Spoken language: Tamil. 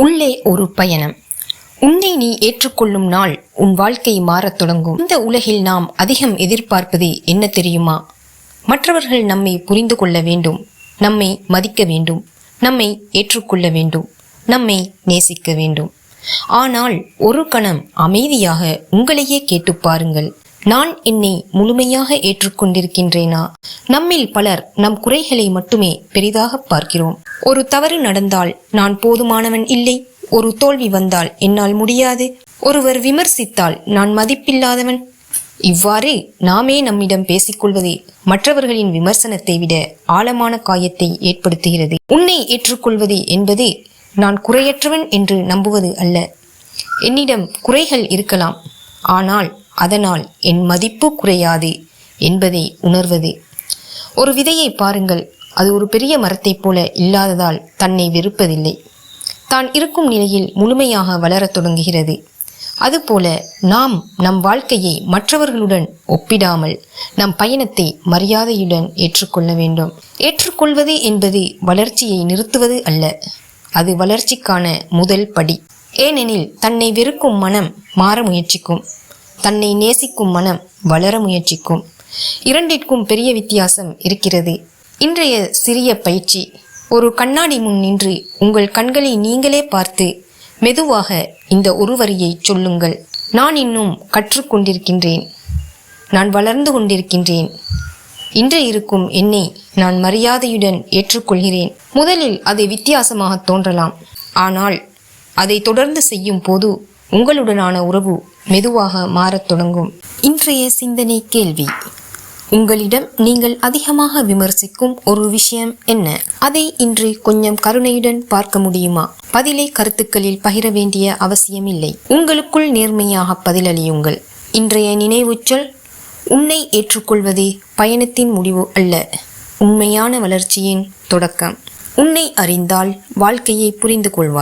உள்ளே ஒரு பயணம். உன்னை நீ ஏற்றுக்கொள்ளும் நாள் உன் வாழ்க்கை மாறத் தொடங்கும். இந்த உலகில் நாம் அதிகம் எதிர்பார்ப்பது என்ன தெரியுமா? மற்றவர்கள் நம்மை புரிந்து கொள்ள வேண்டும், நம்மை மதிக்க வேண்டும், நம்மை ஏற்றுக்கொள்ள வேண்டும், நம்மை நேசிக்க வேண்டும். ஆனால் ஒரு கணம் அமைதியாக உங்களையே கேட்டு பாருங்கள். நான் என்னை முழுமையாக ஏற்றுக்கொண்டிருக்கின்றேனா? நம்மில் பலர் நம் குறைகளை மட்டுமே பெரிதாக பார்க்கிறோம். ஒரு தவறு நடந்தால் நான் போதுமானவன் இல்லை, ஒரு தோல்வி வந்தால் என்னால் முடியாது, ஒருவர் விமர்சித்தால் நான் மதிப்பில்லாதவன். இவ்வாறு நாமே நம்மிடம் பேசிக்கொள்வது மற்றவர்களின் விமர்சனத்தை விட ஆழமான காயத்தை ஏற்படுத்துகிறது. உன்னை ஏற்றுக்கொள்வது என்பது நான் குறையற்றவன் என்று நம்புவது அல்ல. என்னிடம் குறைகள் இருக்கலாம், ஆனால் அதனால் என் மதிப்பு குறையாது என்பதை உணர்வது. ஒரு விதையை பாருங்கள், அது ஒரு பெரிய மரத்தைப் போல இல்லாததால் தன்னை வெறுப்பதில்லை. தான் இருக்கும் நிலையில் முழுமையாக வளரத் தொடங்குகிறது. அதுபோல நாம் நம் வாழ்க்கையை மற்றவர்களுடன் ஒப்பிடாமல் நம் பயணத்தை மரியாதையுடன் ஏற்றுக்கொள்ள வேண்டும். ஏற்றுக்கொள்வது என்பது வளர்ச்சியை நிறுத்துவது அல்ல, அது வளர்ச்சிக்கான முதல் படி. ஏனெனில் தன்னை வெறுக்கும் மனம் மாற முயற்சிக்கும், தன்னை நேசிக்கும் மனம் வளர முயற்சிக்கும். இரண்டிற்கும் பெரிய வித்தியாசம் இருக்கிறது. இன்றைய சிறிய பயிற்சி: ஒரு கண்ணாடி முன் நின்று உங்கள் கண்களை நீங்களே பார்த்து மெதுவாக இந்த ஒரு வரியை சொல்லுங்கள். நான் இன்னும் கற்றுக்கொண்டிருக்கின்றேன், நான் வளர்ந்து கொண்டிருக்கின்றேன், இன்று இருக்கும் என்னை நான் மரியாதையுடன் ஏற்றுக்கொள்கிறேன். முதலில் அது வித்தியாசமாக தோன்றலாம், ஆனால் அதை தொடர்ந்து செய்யும் போது உங்களுடனான உறவு மெதுவாக மாறத் தொடங்கும். இன்றைய சிந்தனை கேள்வி: உங்களிடம் நீங்கள் அதிகமாக விமர்சிக்கும் ஒரு விஷயம் என்ன? அதை இன்று கொஞ்சம் கருணையுடன் பார்க்க முடியுமா? பதிலை கருத்துக்களில் பகிர வேண்டிய அவசியமில்லை. உங்களுக்குள் நேர்மையாக பதிலளியுங்கள். இன்றைய நினைவுச்சொல்: உன்னை ஏற்றுக்கொள்வது பயணத்தின் முடிவு அல்ல, உண்மையான வளர்ச்சியின் தொடக்கம். உன்னை அறிந்தால் வாழ்க்கையை புரிந்து கொள்வாய்.